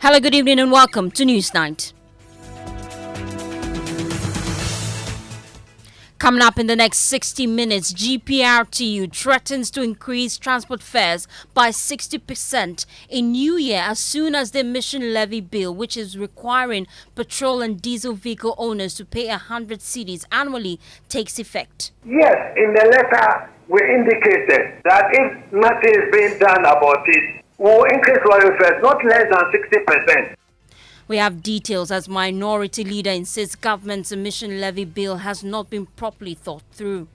Hello, good evening and welcome to Newsnight. Coming up in the next 60 minutes, GPRTU threatens to increase transport fares by 60% in New Year as soon as the emission levy bill, which is requiring petrol and diesel vehicle owners to pay 100 cedis annually, takes effect. Yes, in the letter we indicated that if nothing is being done about it, we will increase our fares not less than 60%. We have details as Minority Leader insists government's emission levy bill has not been properly thought through.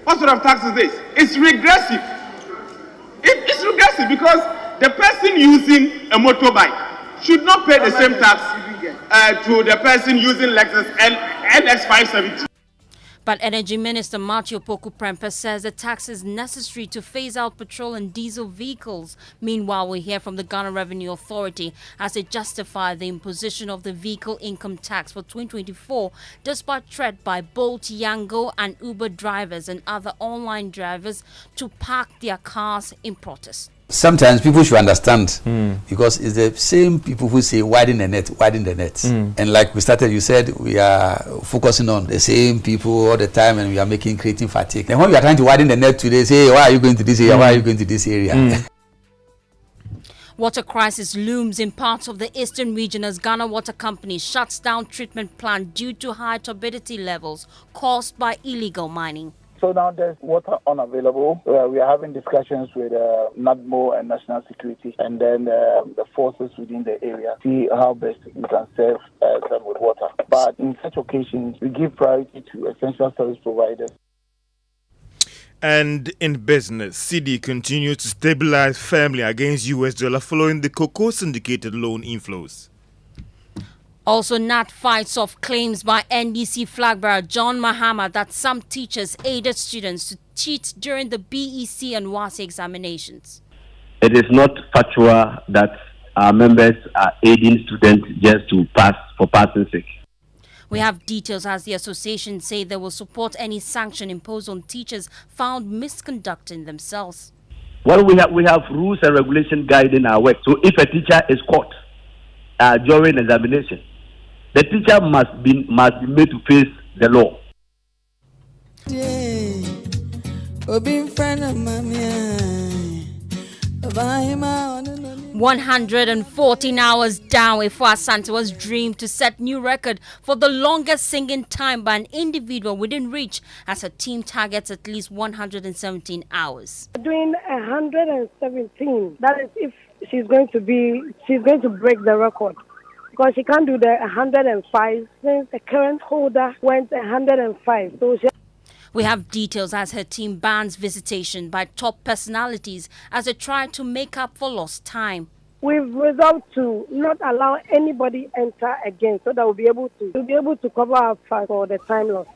What sort of tax is this? It's regressive. It's regressive because the person using a motorbike should not pay the same tax to the person using Lexus NX 570. But Energy Minister Matthew Poku Prempeh says the tax is necessary to phase out petrol and diesel vehicles. Meanwhile, we hear from the Ghana Revenue Authority as they justify the imposition of the vehicle income tax for 2024, despite threat by Bolt, Yango and Uber drivers and other online drivers to park their cars in protest. Sometimes people should understand because it's the same people who say widen the net. And like we started, you said we are focusing on the same people all the time and we are creating fatigue. And when we are trying to widen the net today, say, why are you going to this area? Why are you going to this area? Water crisis looms in parts of the eastern region as Ghana Water Company shuts down treatment plant due to high turbidity levels caused by illegal mining. So now there's water unavailable. We are having discussions with NADMO and National Security and then the forces within the area, see how best we can serve them with water. But in such occasions, we give priority to essential service providers. And in business, CD continues to stabilize firmly against US dollar following the cocoa syndicated loan inflows. Also, NAT fights off claims by NDC flag bearer John Mahama that some teachers aided students to cheat during the BEC and WASI examinations. It is not factual that our members are aiding students just to pass for passing sake. We have details as the association say they will support any sanction imposed on teachers found misconducting themselves. Well, we have rules and regulations guiding our work. So if a teacher is caught during examination, the teacher must be made to face the law. 114 hours down, Efua Asante was dreamed to set new record for the longest singing time by an individual within reach as her team targets at least 117 hours. Doing 117, that is if she's going to break the record. Because she can't do the 105 since the current holder went 105. So we have details as her team bans visitation by top personalities as they try to make up for lost time. We've resolved to not allow anybody enter again so that we'll be able to cover our fast for the time lost.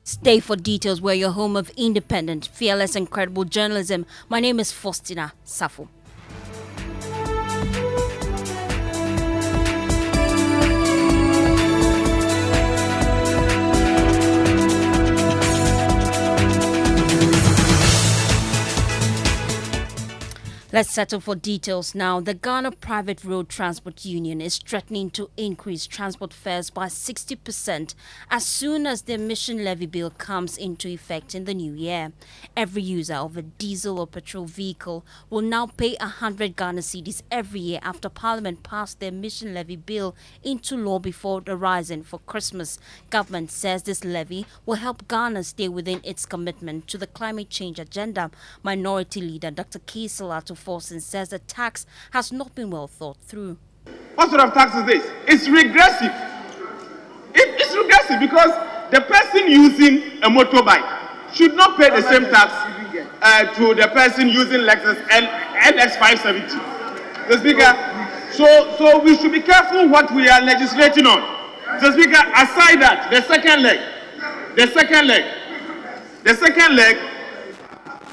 Stay for details. We're your home of independent, fearless and credible journalism. My name is Fostina Sarfo. Let's settle for details now. The Ghana Private Road Transport Union is threatening to increase transport fares by 60% as soon as the emission levy bill comes into effect in the new year. Every user of a diesel or petrol vehicle will now pay 100 Ghana cedis every year after Parliament passed the emission levy bill into law before the rising for Christmas. Government says this levy will help Ghana stay within its commitment to the climate change agenda. Minority Leader Dr. Salato Forson says the tax has not been well thought through. What sort of tax is this? It's regressive. It's regressive because the person using a motorbike should not pay the same tax to the person using Lexus NX 570. The Speaker, so we should be careful what we are legislating on. The Speaker, aside that, the second leg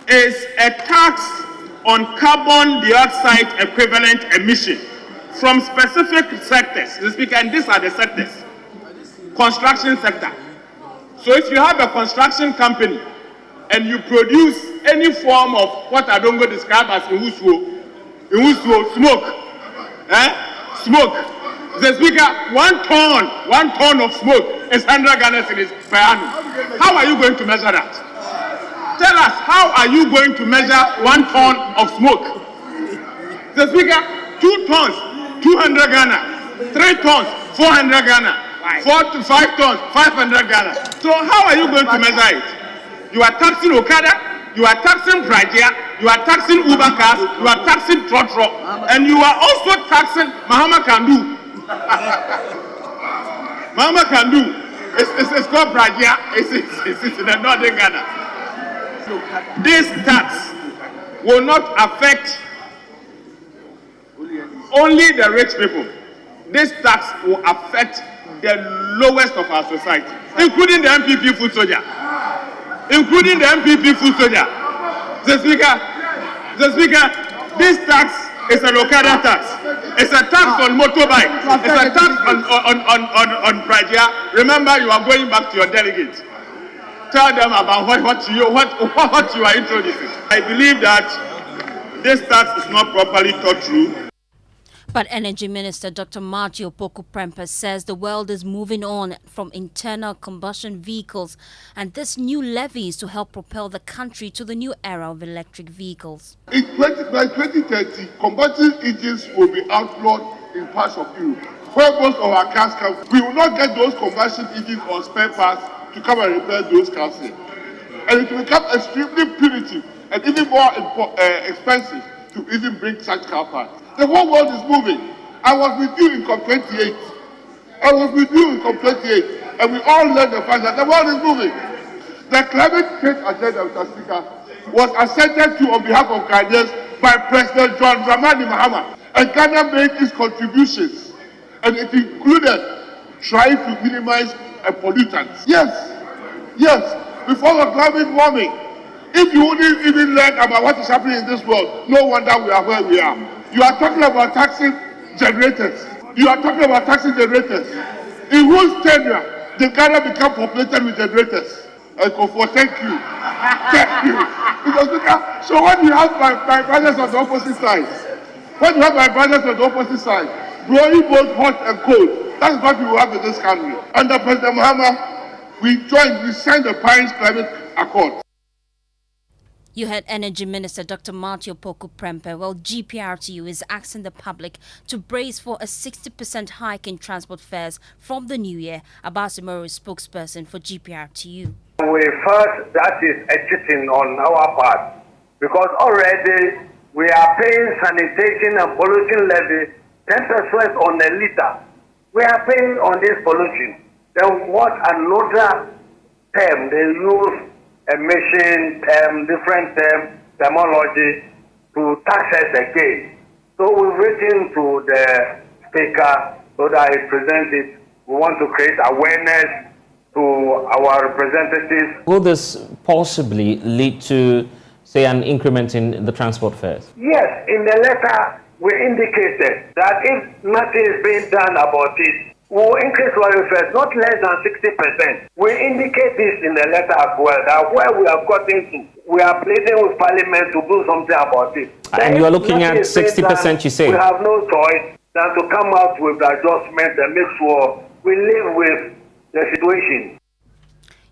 is a tax on carbon dioxide equivalent emission from specific sectors. The Speaker, and these are the sectors. Construction sector. So if you have a construction company and you produce any form of what I don't go describe as smoke, smoke. The Speaker, one ton of smoke is 100 Ghana cedis per annum. How are you going to measure that? Tell us, how are you going to measure 1 ton of smoke? The Speaker, 2 tons, 200 Ghana, 3 tons, 400 Ghana, 4 to 5 tons, 500 Ghana. So how are you going to measure it? You are taxing Okada, you are taxing Pragia, you are taxing Uber cars, you are taxing Trotro, and you are also taxing Mahama Kandu. Mahama Kandu, it's called Pragia, it's in the northern Ghana. This tax will not affect only the rich people. This tax will affect the lowest of our society, including the MPP food soldier. Including the MPP food soldier. The Speaker, this tax is an Okada tax. It's a tax on motorbike. It's a tax on Pragia. Remember, you are going back to your delegates. Tell them about what you are introducing. I believe that this tax is not properly thought through. But Energy Minister Dr. Marty Opoku-Prempeh says the world is moving on from internal combustion vehicles, and this new levy is to help propel the country to the new era of electric vehicles. By 2030, combustion engines will be outlawed in parts of Europe. Where most of our cars come, we will not get those combustion engines or spare parts to come and repair those cars here. And it will become extremely punitive and even more expensive to even bring such car parts. The whole world is moving. I was with you in COP28. And we all learned the fact that the world is moving. The climate change agenda, Mr. Speaker, was assented to on behalf of Ghanaians by President John Dramani Mahama. And Ghana made its contributions. And it included trying to minimize pollutants. Yes, before the climate warming. If you wouldn't even learn about what is happening in this world, no wonder we are where we are. You are talking about taxing generators. In whose tenure did Ghana become populated with generators? Thank you. Because, so when you have my brothers on the opposite side, blowing both hot and cold, that's what we will have in this country. Under President Mahama, we signed the Paris Climate Accord. You heard Energy Minister Dr. Marty Opoku-Prempeh. Well, GPRTU is asking the public to brace for a 60% hike in transport fares from the new year. Abbas Imoro is spokesperson for GPRTU. That is a cheating on our part, because already we are paying sanitation and pollution levy 10% on a liter. We are paying on this pollution. Then what another term they use? Emission term, different terminology to tax us again. So we're waiting to the Speaker so that he presents it. We want to create awareness to our representatives. Will this possibly lead to, say, an increment in the transport fares? Yes, in the letter we indicated that if nothing is being done about it, we will increase our fares not less than 60%. We indicate this in the letter as well, that where we have gotten to, we are pleading with Parliament to do something about it. And you are looking at 60%, you say? We have no choice than to come out with the adjustment and make sure we live with the situation.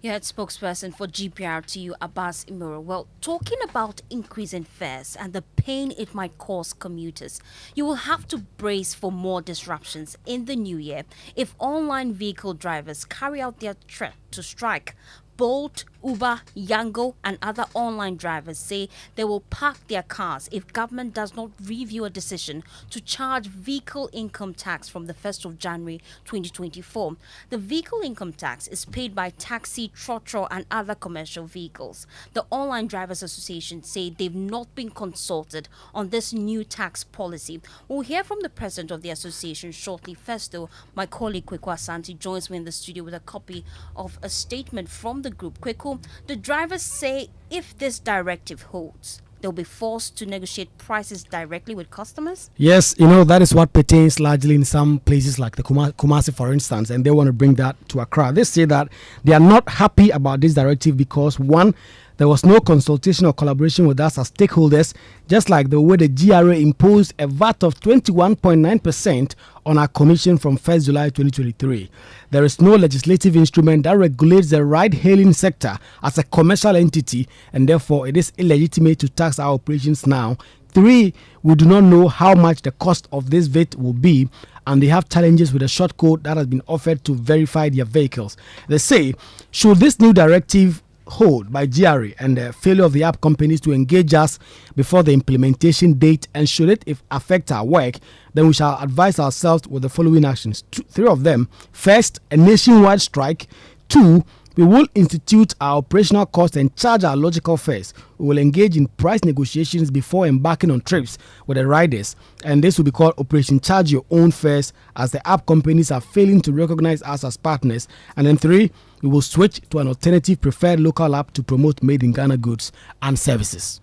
You heard spokesperson for GPRTU, Abbas Imoro. Well, talking about increase in fares and the pain it might cause commuters, you will have to brace for more disruptions in the new year if online vehicle drivers carry out their threat to strike. Bolt, Uber, Yango and other online drivers say they will park their cars if government does not review a decision to charge vehicle income tax from the 1st of January 2024. The vehicle income tax is paid by taxi, trotro and other commercial vehicles. The Online Drivers Association say they've not been consulted on this new tax policy. We'll hear from the president of the association shortly. First though, my colleague Kweku Asante joins me in the studio with a copy of a statement from the group. Kweku, the drivers say if this directive holds, they'll be forced to negotiate prices directly with customers? Yes, that is what pertains largely in some places like the Kumasi, for instance, and they want to bring that to Accra. They say that they are not happy about this directive because, one, There was no consultation or collaboration with us as stakeholders, just like the way the GRA imposed a VAT of 21.9% on our commission from 1st July 2023. There is no legislative instrument that regulates the ride-hailing sector as a commercial entity, and therefore it is illegitimate to tax our operations now. 3, we do not know how much the cost of this VAT will be, and they have challenges with the short code that has been offered to verify their vehicles. They say, should this new directive hold by GRA and the failure of the app companies to engage us before the implementation date, and should it affect our work, then we shall advise ourselves with the following actions. 3 of them. First, a nationwide strike. 2, we will institute our operational costs and charge our logical fares. We will engage in price negotiations before embarking on trips with the riders, and this will be called Operation Charge Your Own Fares, as the app companies are failing to recognize us as partners. And then 3, we will switch to an alternative preferred local app to promote made in Ghana goods and services.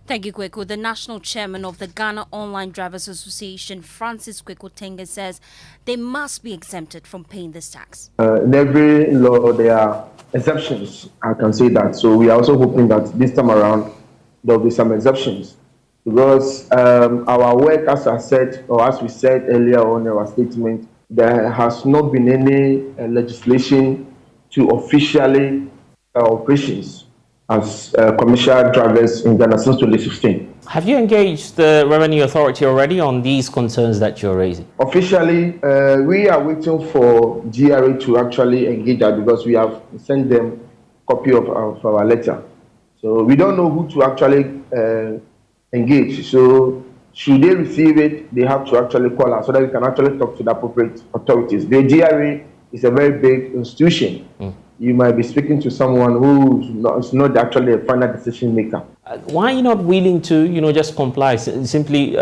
Thank you, Kweku. The national chairman of the Ghana Online Drivers Association, Francis Kweku Tenga, says they must be exempted from paying this tax. In every law, there are exceptions, I can say that. So we are also hoping that this time around, there will be some exceptions. Because our work, as I said, or as we said earlier on in our statement, there has not been any legislation to officially operations as commercial drivers in Ghana since 2016. Have you engaged the Revenue Authority already on these concerns that you're raising? Officially, we are waiting for GRA to actually engage us, because we have sent them a copy of our letter. So we don't know who to actually engage. So should they receive it, they have to actually call us so that we can actually talk to the appropriate authorities. The GRA is a very big institution. You might be speaking to someone who is not actually a final decision maker. Why are you not willing to, just comply simply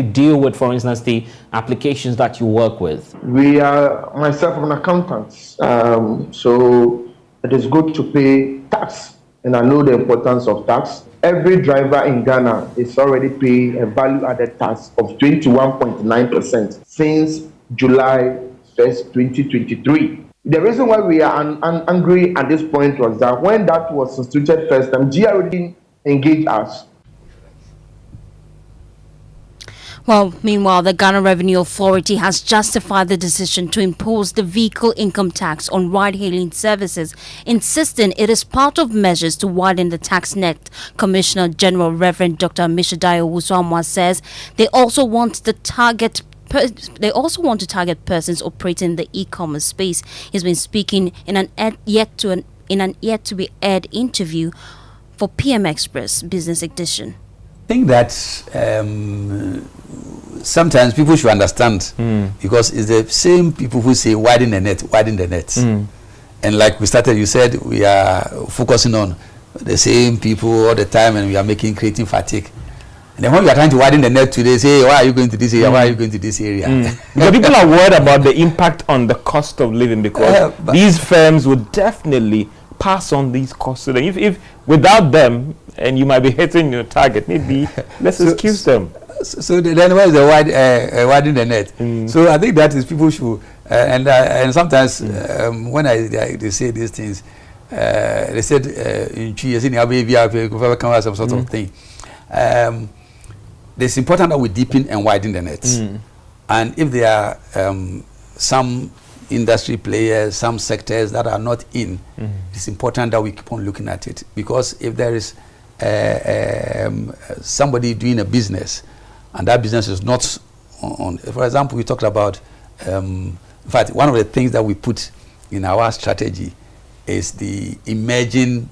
deal with, for instance, the applications that you work with? We are, myself, an accountant, so it is good to pay tax, and I know the importance of tax. Every driver in Ghana is already paying a value-added tax of 21.9% since July 1st, 2023. The reason why we are angry at this point was that when that was instituted first time, GRA didn't engage us. Well, meanwhile, the Ghana Revenue Authority has justified the decision to impose the vehicle income tax on ride-hailing services, insisting it is part of measures to widen the tax net. Commissioner General Reverend Dr. Mishidayo Wusuamwa says they also want to target persons operating in the e-commerce space. He's been speaking in an yet to be aired interview for PM Express Business Edition. I think that sometimes people should understand, because it's the same people who say widen the net. And like we started, you said we are focusing on the same people all the time, and we are creating fatigue. And then when we are trying to widen the net today, say, why are you going to this area? Why are you going to this area? But people are worried about the impact on the cost of living, because these firms would definitely pass on these costs to them. If without them, and you might be hitting your target, maybe let's excuse them. So then where is the widening the net? So I think that is people should, and sometimes when they say these things, they said in 2 years in come some sort of thing. It's important that we deepen and widen the net. And if there are some industry players, some sectors that are not in, it's important that we keep on looking at it. Because if there is somebody doing a business, and that business is not on, for example, we talked about, in fact, one of the things that we put in our strategy is the emerging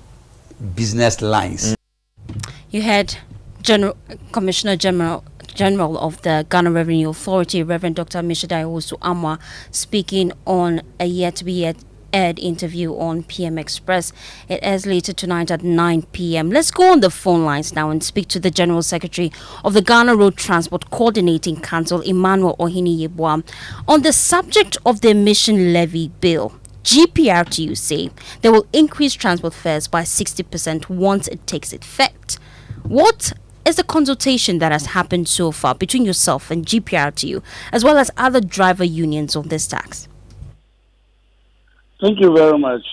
business lines. You had Commissioner General of the Ghana Revenue Authority, Reverend Dr. Mishidayo Wusuamwa, speaking on a yet-to-be aired interview on PM Express. It airs later tonight at 9 p.m. Let's go on the phone lines now and speak to the General Secretary of the Ghana Road Transport Coordinating Council, Emmanuel Ohini Yeboah, on the subject of the emission levy bill. GPRTU say they will increase transport fares by 60% once it takes effect. What is the consultation that has happened so far between yourself and GPRTU, as well as other driver unions on this tax? Thank you very much.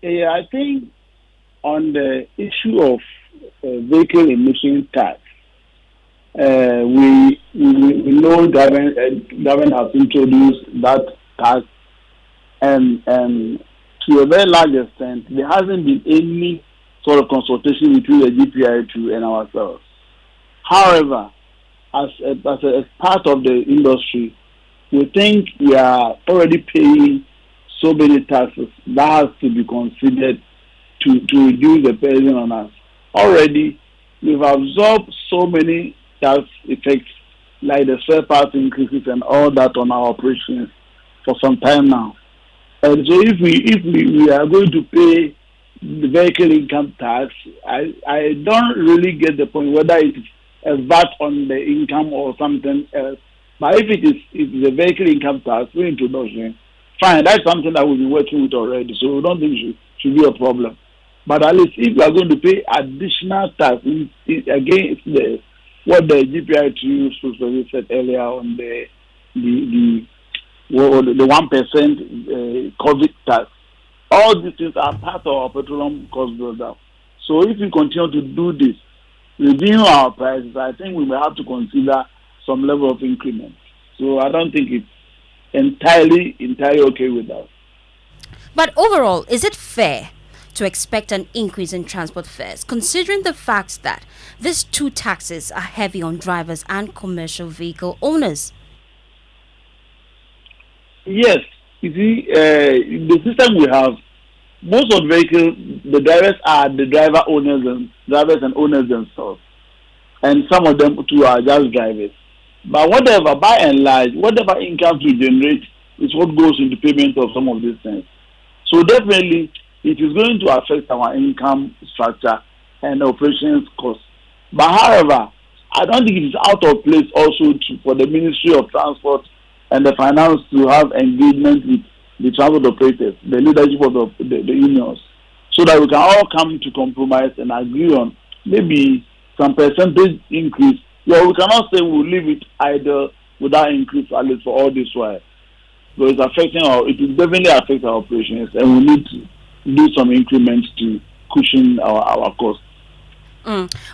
I think on the issue of vehicle emission tax, we know government has introduced that tax, and to a very large extent, there hasn't been any sort of consultation between the GPI2 and ourselves. However, as part of the industry, we think we are already paying so many taxes that has to be considered to reduce the burden on us. Already, we've absorbed so many tax effects like the spare parts increases and all that on our operations for some time now. And so if we are going to pay the vehicle income tax, I don't really get the point whether it's a VAT on the income or something else. But if it's a vehicle income tax reintroduction, fine, that's something that we'll be working with already. So we don't think it should be a problem. But at least if we are going to pay additional tax against what the GPI2 said earlier on the 1% COVID tax, all these things are part of our petroleum cost build-up. So if we continue to do this, reviewing our prices, I think we may have to consider some level of increment. So I don't think it's entirely okay with us. But overall, is it fair to expect an increase in transport fares, considering the fact that these two taxes are heavy on drivers and commercial vehicle owners? Yes. You see, the system we have, most of the vehicles, the drivers are the drivers and owners themselves. And some of them too are just drivers. But whatever, by and large, whatever income we generate is what goes into payment of some of these things. So definitely, it is going to affect our income structure and operations costs. But however, I don't think it is out of place also for the Ministry of Transport and the Finance to have engagement with the transport operators, the leadership of the unions, so that we can all come to compromise and agree on maybe some percentage increase. Yeah, we cannot say we'll leave it idle without increase at least for all this while. So it will definitely affect our operations, and we need to do some increments to cushion our costs.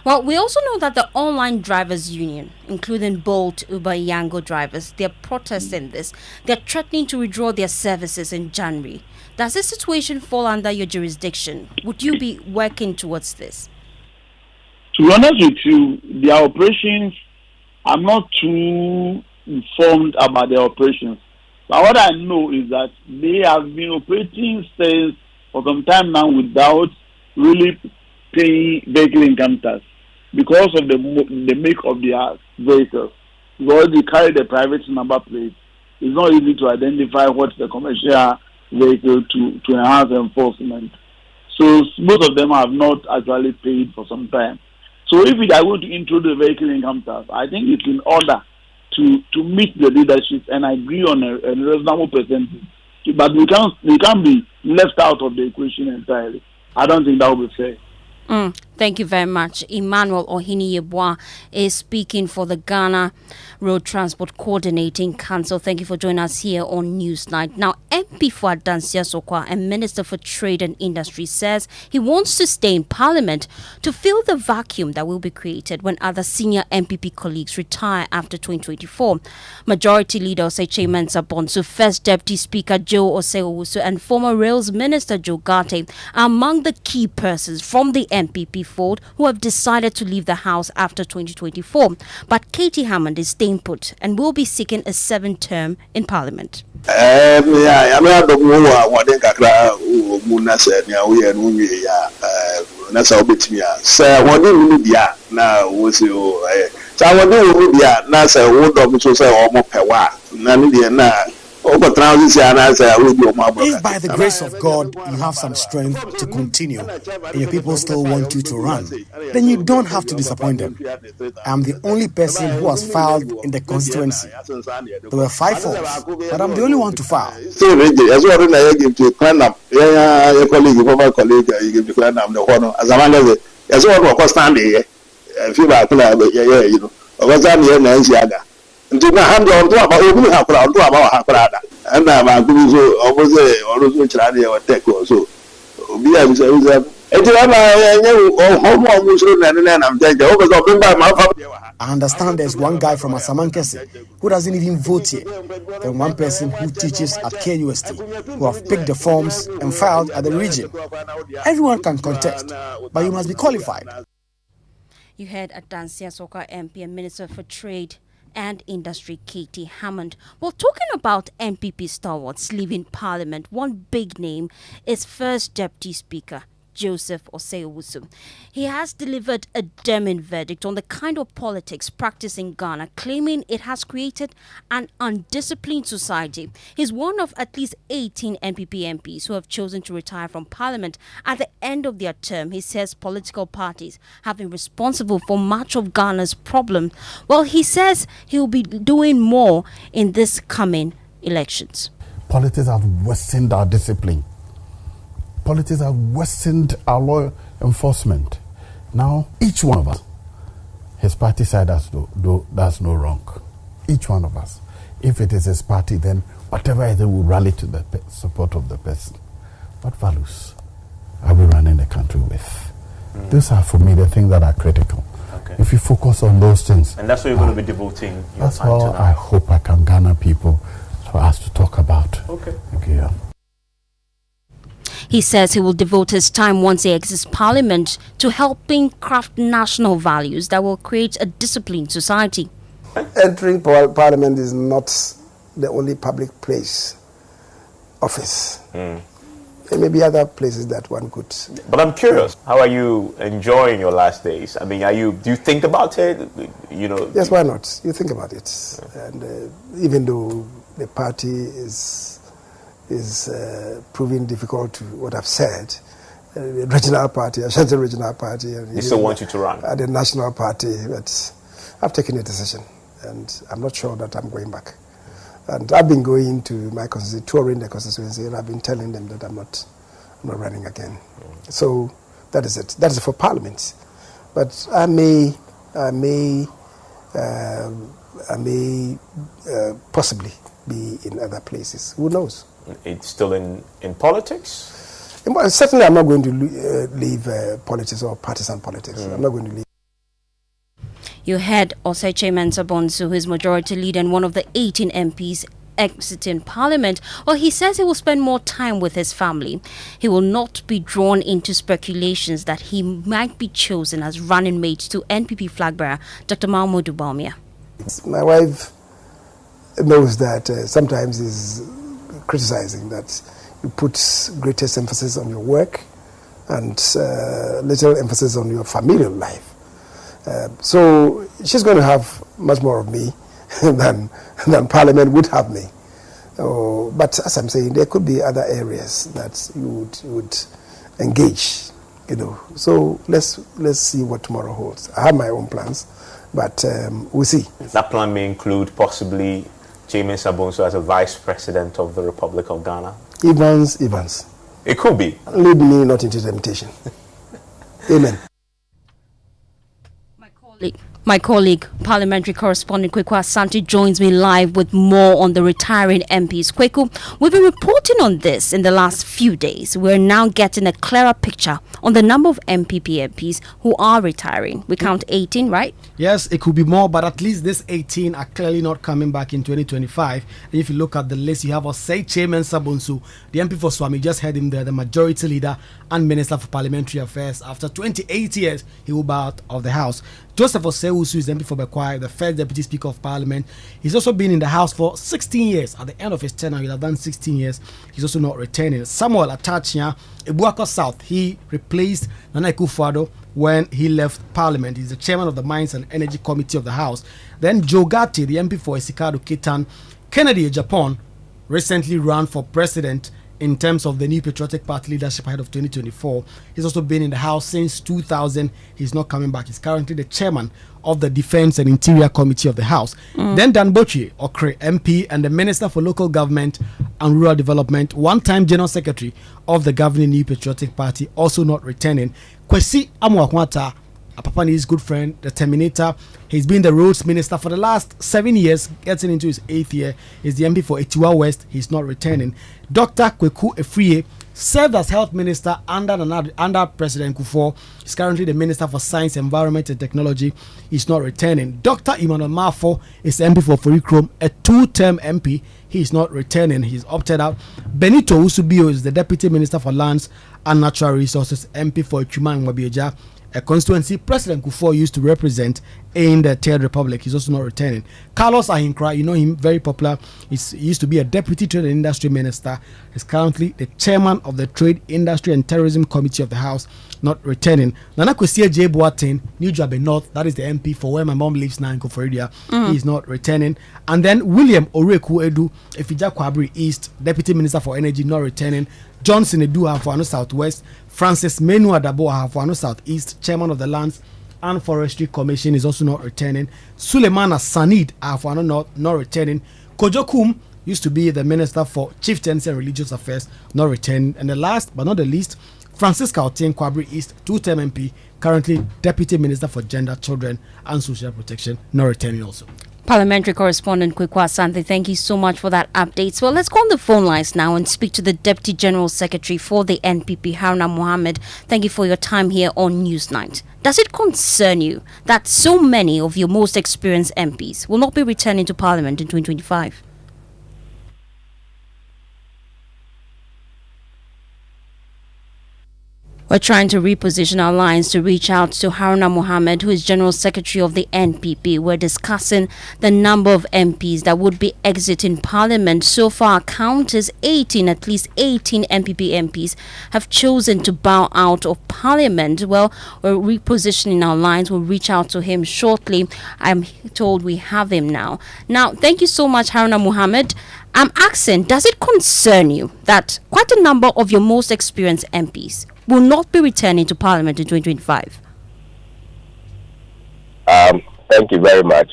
Well, we also know that the online drivers union, including Bolt, Uber, Yango drivers, they're protesting this. They're threatening to withdraw their services in January. Does this situation fall under your jurisdiction? Would you be working towards this? To be honest with you, their operations, I'm not too informed about their operations. But what I know is that they have been operating sales for some time now without really paying vehicle income tax because of the make of their vehicles. Because they carry the private number plate, it's not easy to identify what's the commercial vehicle to enhance enforcement. So most of them have not actually paid for some time. So if we are going to introduce the vehicle income tax, I think it's in order to meet the leadership and agree on a reasonable percentage. But we can't be left out of the equation entirely. I don't think that would be fair. Thank you very much. Emmanuel Ohini-Yeboah is speaking for the Ghana Road Transport Coordinating Council. Thank you for joining us here on Newsnight. Now, MP for Adansia Sokwa and Minister for Trade and Industry says he wants to stay in Parliament to fill the vacuum that will be created when other senior MPP colleagues retire after 2024. Majority Leader Oseche Mensah Bonsu, First Deputy Speaker Joe Osei-Owusu and former Rails Minister Joe Garte are among the key persons from the MPP fold who have decided to leave the House after 2024. But Katie Hammond is staying put and will be seeking a 7th term in Parliament. If by the grace of God you have some strength to continue and your people still want you to run, then you don't have to disappoint them. I'm the only person who has filed in the constituency. There were 5 folks, but I'm the only one to file. And I'm going to I understand there's one guy from Asamankese who doesn't even vote here. Then one person who teaches at KUST who have picked the forms and filed at the region. Everyone can contest, but you must be qualified. You heard Adansia Soka MP and Minister for Trade and Industry Katie Hammond. Well, talking about NPP stalwarts leaving Parliament, one big name is First Deputy Speaker Joseph Osei-Owusu. He has delivered a damning verdict on the kind of politics practiced in Ghana, claiming it has created an undisciplined society. He's one of at least 18 NPP MPs who have chosen to retire from Parliament at the end of their term. He says political parties have been responsible for much of Ghana's problem. Well, he says he will be doing more in this coming elections. Politics have worsened our discipline. Politics have worsened our law enforcement. Now, each one of us, his party side does no wrong. Each one of us. If it is his party, then whatever it is will rally to the support of the person. What values are we running the country with? These are, for me, the things that are critical. Okay. If you focus on those things. And that's what you're going to be devoting your that's time all to now. I hope I can garner people for us to talk about. Okay. Yeah. He says he will devote his time once he exits Parliament to helping craft national values that will create a disciplined society. Entering Parliament is not the only public place, office. There may be other places that one could. But I'm curious, how are you enjoying your last days? I mean, do you think about it? Yes, why not? You think about it. And even though the party is proving difficult to what I've said, the regional party, Ashanti regional party. They still want you to run? The national party, but I've taken a decision and I'm not sure that I'm going back. And I've been going to my constituency, touring the constituency, and I've been telling them that I'm not running again. So that is it. That is for Parliament. But I may possibly be in other places. Who knows? It's still in politics? Certainly, I'm not going to leave politics or partisan politics. I'm not going to leave. You heard Osei Chairman Sabonsu, who is majority leader and one of the 18 MPs exiting Parliament. Well, he says he will spend more time with his family. He will not be drawn into speculations that he might be chosen as running mate to NPP flag bearer Dr. Mahmoud Bawumia. My wife knows that sometimes is criticizing that you put greatest emphasis on your work and little emphasis on your familial life. So she's going to have much more of me than Parliament would have me. But as I'm saying, there could be other areas that you would engage. So let's see what tomorrow holds. I have my own plans, but we'll see. That plan may include possibly Chairman Sabonsu as a vice president of the Republic of Ghana. Evans. It could be. Lead me not into temptation. Amen. My colleague, parliamentary correspondent Kweku Asante, joins me live with more on the retiring MPs. Kweku, we've been reporting on this in the last few days. We're now getting a clearer picture on the number of NPP MPs who are retiring. We count 18, right? Yes, it could be more, but at least these 18 are clearly not coming back in 2025. And if you look at the list, you have Osei Chairman Sabonsu, the MP for Swami, just heard him there, the majority leader and Minister for Parliamentary Affairs. After 28 years, he will bow out of the House. Joseph Osei-Owusu is MP for Bekwai, the first Deputy Speaker of Parliament. He's also been in the House for 16 years. At the end of his tenure, he'll have done 16 years. He's also not returning. Samuel Atachia, Ebuako South, he replaced Nana Akufo-Addo when he left Parliament. He's the chairman of the Mines and Energy Committee of the House. Then Joe Gatti, the MP for Esikado Ketan. Kennedy Japan recently ran for president in terms of the New Patriotic Party leadership ahead of 2024. He's also been in the House since 2000. He's not coming back. He's currently the chairman of the Defense and Interior Committee of the House. Then Dan Bochi, Okre MP and the Minister for Local Government and Rural Development, one-time General Secretary of the governing New Patriotic Party, also not returning. Kwesi Amoakwata, Apapani's good friend, the Terminator. He's been the roads minister for the last 7 years, getting into his 8th year. He's the MP for Etiwa West. He's not returning. Dr. Kweku Efriye served as health minister under President Kufuor. He's currently the minister for science, environment and technology. He's not returning. Dr. Emmanuel Mafo is the MP for Furikrom, a 2-term MP. He's not returning. He's opted out. Benito Usubio is the deputy minister for lands and natural resources, MP for Chuma and Wabieja, a constituency President Kufuor used to represent in the Third Republic. He's also not returning. Carlos Ahinkra, you know him, very popular. He used to be a deputy trade and industry minister. He's currently the chairman of the Trade, Industry and Tourism Committee of the House, not returning. Nana Kwesi J. Boateng, New Jabe North, that is the MP for where my mom lives now in Koforidua. He's not returning. And then William Oreku Edu, Efija Kwabri East, deputy minister for energy, not returning. Johnson Edu Hafuano Southwest. Francis Menu Adabo Hafuano Southeast, chairman of the Lands and Forestry Commission, is also not returning. Suleimana Sanid Hafuano not returning. Kojokum used to be the minister for chieftaincy and religious affairs, not returning. And the last but not the least, Francisca Otieng Kwabri East, 2-term MP, currently deputy minister for gender, children and social protection, not returning also. Parliamentary correspondent Kwekwa Asante, thank you so much for that update. Well, let's go on the phone lines now and speak to the Deputy General Secretary for the NPP, Haruna Mohammed. Thank you for your time here on Newsnight. Does it concern you that so many of your most experienced MPs will not be returning to Parliament in 2025? We're trying to reposition our lines to reach out to Haruna Mohammed, who is General Secretary of the NPP. We're discussing the number of MPs that would be exiting Parliament. So far, our count is 18. At least 18 NPP MPs have chosen to bow out of Parliament. Well, we're repositioning our lines. We'll reach out to him shortly. I'm told we have him now. Now, thank you so much, Haruna Mohammed. I'm asking, does it concern you that quite a number of your most experienced MPs will not be returning to Parliament in 2025? Thank you very much.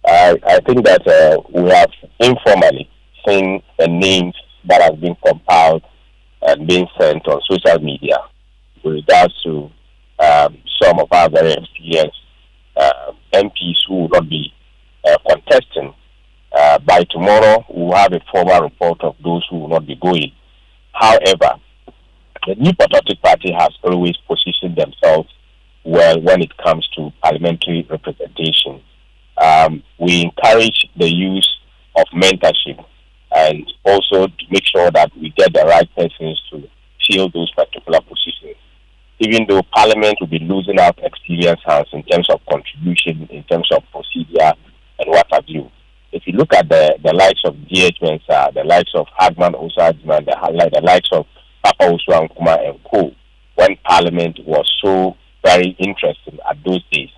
I think that we have informally seen the names that have been compiled and being sent on social media with regards to some of our very experienced MPs who will not be contesting. By tomorrow, we'll have a formal report of those who will not be going. However, the New Patriotic Party has always positioned themselves well when it comes to parliamentary representation. We encourage the use of mentorship and also to make sure that we get the right persons to fill those particular positions. Even though Parliament will be losing out experienced hands in terms of contribution, in terms of procedure, and what have you. If you look at the likes of D.H. Mensah, the likes of Hagman Osadman, the likes of Papa Osua Nkrumah and Co., when Parliament was so very interesting at those days,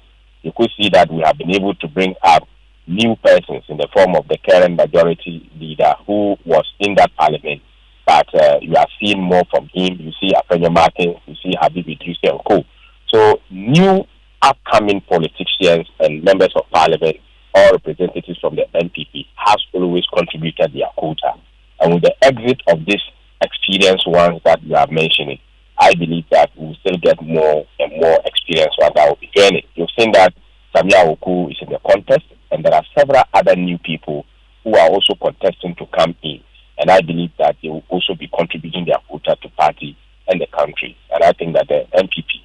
you could see that we have been able to bring up new persons in the form of the current majority leader who was in that Parliament. But you are seeing more from him. You see Afenyo Martin, you see Habib Idris and Co. So new upcoming politicians and members of Parliament or representatives from the NPP has always contributed their quota. And with the exit of these experienced ones that you are mentioning, I believe that we will still get more and more experienced ones that will be joining. You've seen that Samia Oku is in the contest, and there are several other new people who are also contesting to come in. And I believe that they will also be contributing their quota to party and the country. And I think that the NPP,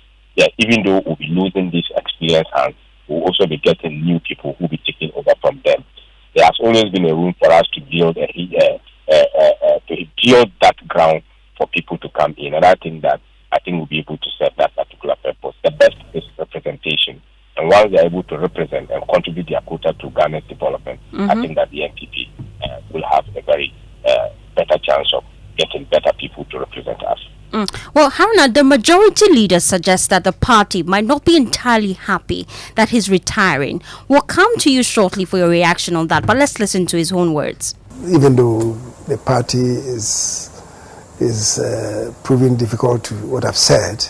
even though we'll be losing these experienced hands, we'll also be getting new people who will be taking over from them. There has always been a room for us to build that ground for people to come in, and I think we'll be able to serve that particular purpose. The best is representation, and once they are able to represent and contribute their quota to Ghana's development, I think that the NPP will have a very better chance of getting better people to represent us. Well, Haruna, the majority leader suggests that the party might not be entirely happy that he's retiring. We'll come to you shortly for your reaction on that, but let's listen to his own words. Even though the party is proving difficult to what I've said,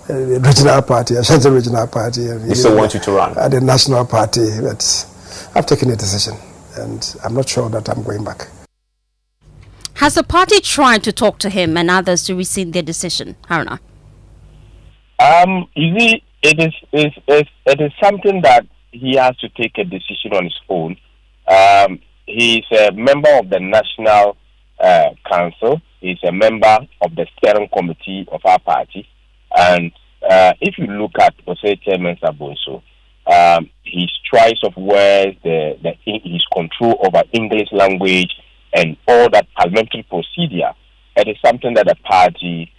the regional party, I shan't say regional party. They still want you to run? The national party, but I've taken a decision, and I'm not sure that I'm going back. Has the party tried to talk to him and others to rescind their decision, Haruna? You see, it is something that he has to take a decision on his own. He's a member of the National Council. He's a member of the steering committee of our party. And if you look at Jose Chairman Sabonso, his choice of words, his control over English language, and all that parliamentary procedure, it is something that the party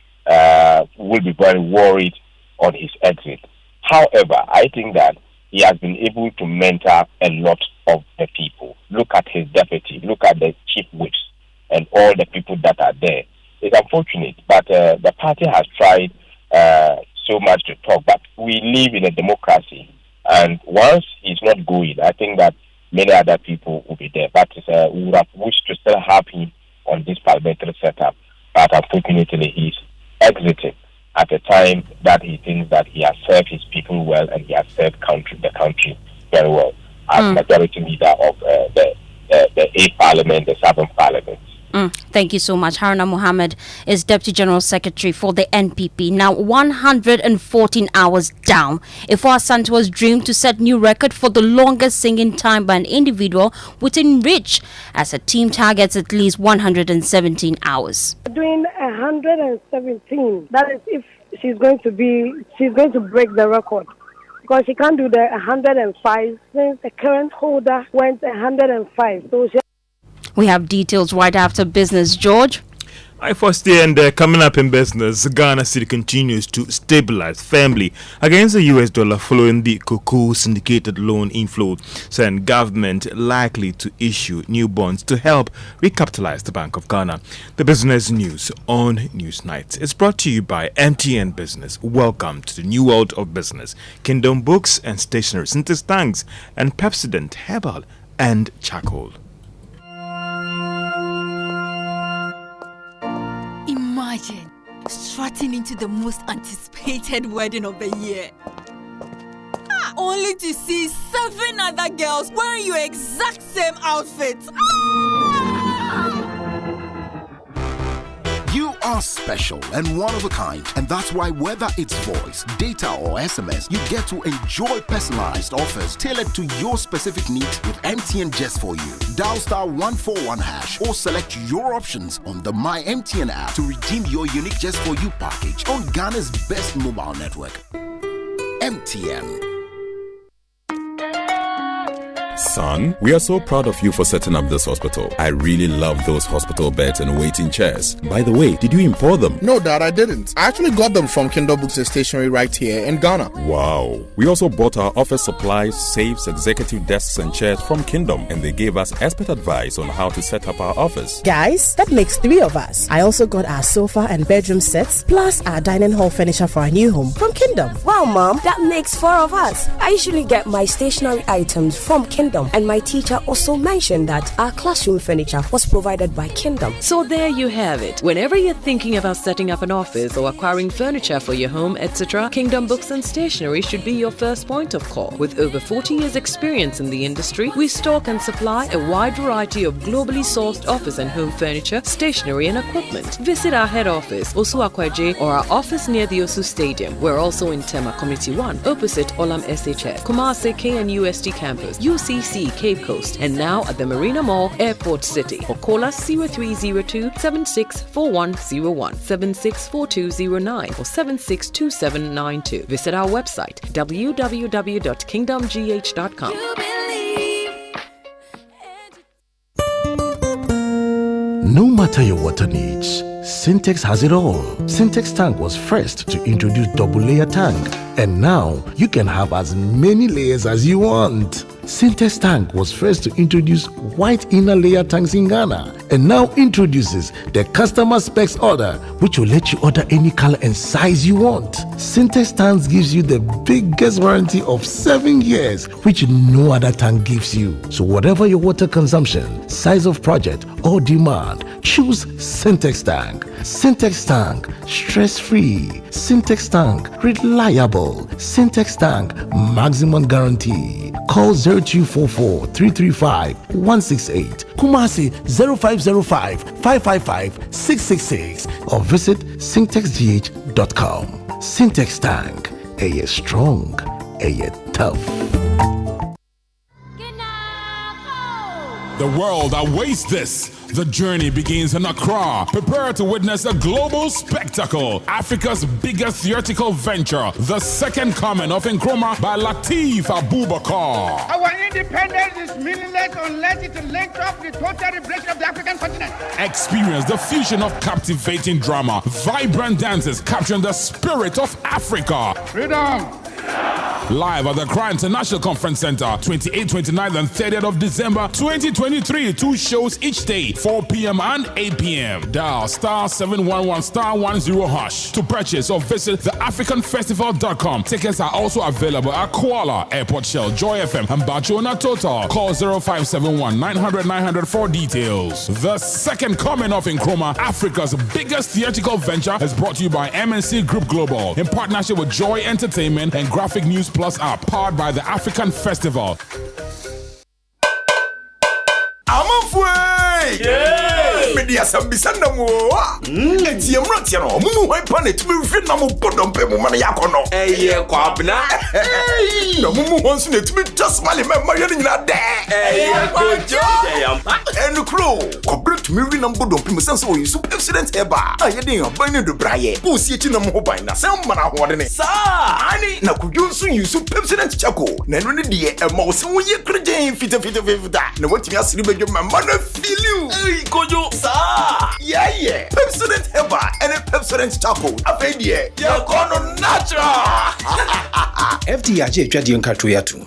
will be very worried on his exit. However, I think that he has been able to mentor a lot of the people. Look at his deputy, look at the chief whips, and all the people that are there. It's unfortunate, but the party has tried so much to talk, but we live in a democracy, and once he's not going, I think that many other people will be there. But we would have wished to still have him on this parliamentary setup, but unfortunately he's exiting at a time that he thinks that he has served his people well and he has served the country very well as majority leader of the 8th Parliament, the 7th Parliament. Thank you so much. Haruna Mohammed is Deputy General Secretary for the NPP. Now 114 hours down. Ifeanyi Asantew's dream to set new record for the longest singing time by an individual within reach as a team targets at least 117 hours. Doing 117. That is if she's going to break the record. Because she can't do the 105 since the current holder went 105. So we have details right after business, George. Hi, Fostina, and coming up in business, Ghana City continues to stabilize firmly against the US dollar following the cocoa syndicated loan inflow, and government likely to issue new bonds to help recapitalize the Bank of Ghana. The business news on Newsnight is brought to you by MTN Business. Welcome to the new world of business. Kingdom Books and Stationery, Syntex Tanks, and Pepsodent Herbal and Charcoal. Imagine strutting into the most anticipated wedding of the year. Only to see 7 other girls wearing your exact same outfit. You are special and one of a kind, and that's why whether it's voice, data or SMS, you get to enjoy personalized offers tailored to your specific needs with MTN Just For You. Dial *141# or select your options on the My MTN app to redeem your unique Just For You package on Ghana's best mobile network. MTN. Son, we are so proud of you for setting up this hospital. I really love those hospital beds and waiting chairs. By the way, did you import them? No, Dad, I didn't. I actually got them from Kingdom Books and Stationery right here in Ghana. Wow. We also bought our office supplies, safes, executive desks and chairs from Kingdom, and they gave us expert advice on how to set up our office. Guys, that makes 3 of us. I also got our sofa and bedroom sets, plus our dining hall furniture for our new home from Kingdom. Wow, Mom, that makes 4 of us. I usually get my stationery items from Kingdom, and my teacher also mentioned that our classroom furniture was provided by Kingdom. So there you have it. Whenever you're thinking about setting up an office or acquiring furniture for your home, etc., Kingdom Books and Stationery should be your first point of call. With over 40 years experience in the industry, we stock and supply a wide variety of globally sourced office and home furniture, stationery and equipment. Visit our head office, Osu Akwaje, or our office near the Osu Stadium. We're also in Tema Community 1, opposite Olam SHS, Kumasi KNUST campus, UCC Cape Coast, and now at the Marina Mall, Airport City. Or call us 0302-764101, 764209, or 762792. Visit our website www.kingdomgh.com. No matter your water needs, Syntex has it all. Syntex Tank was first to introduce double layer tank, and now you can have as many layers as you want. Syntex Tank was first to introduce white inner layer tanks in Ghana, and now introduces the customer specs order, which will let you order any color and size you want. Syntex Tanks gives you the biggest warranty of 7 years, which no other tank gives you. So whatever your water consumption, size of project or demand, choose Syntex Tank. Syntex Tank, stress-free. Syntex Tank, reliable. Syntex Tank, maximum guarantee. Call 0244-335-168, Kumasi 0505-555-666, or visit syntexgh.com. Syntex Tank, ɛyɛ strong, ɛyɛ tough. The world awaits this. The journey begins in Accra. Prepare to witness a global spectacle. Africa's biggest theatrical venture, the second coming of Nkrumah by Lateef Abubakar. Our independence is meaningless unless it links up the total liberation of the African continent. Experience the fusion of captivating drama, vibrant dances capturing the spirit of Africa. Freedom! Live at the Accra International Conference Center, 28th, 29th, and 30th of December 2023. 2 shows each day, 4 p.m. and 8 p.m. Dial *711*10# to purchase or visit theafricanfestival.com. Tickets are also available at Kuala, Airport Shell, Joy FM, and Bachona Total. Call 0571 900 900 for details. The second coming of Nkrumah, Africa's biggest theatrical venture, is brought to you by MNC Group Global in partnership with Joy Entertainment and Graphic News Plus app, powered by the African Festival. Media Sambisanda Moa. Etiam Ratiano, Mumu, Panet, Mufinamo, Podompe, Mumana Yakono. Eh, Quabna. No, Mumu wants me to be just Mali, Mariana there. And the crew, corporate Mirinam Bodom, so you super excellent Eba. I had a bunny to Braye, who see it in a mobile, some mana warden. Sir, I na could you soon use super excellent Chaco, Nenry dear, a mouse, when you could fit that. No, what you ask you, my mother feel you. Hey, Kojo, sir. Yeah. Pepsodent Eba and a Pepsodent Chaco. A idea. You're gonna natural. FDIJ Jadion Katuyatu.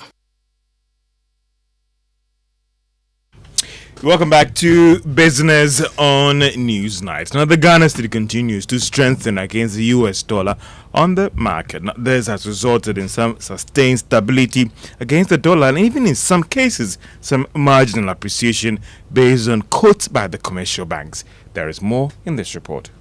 Welcome back to Business on Newsnight. Now, the Ghana cedi continues to strengthen against the US dollar on the market. Now, this has resulted in some sustained stability against the dollar and even in some cases, some marginal appreciation based on quotes by the commercial banks. There is more in this report.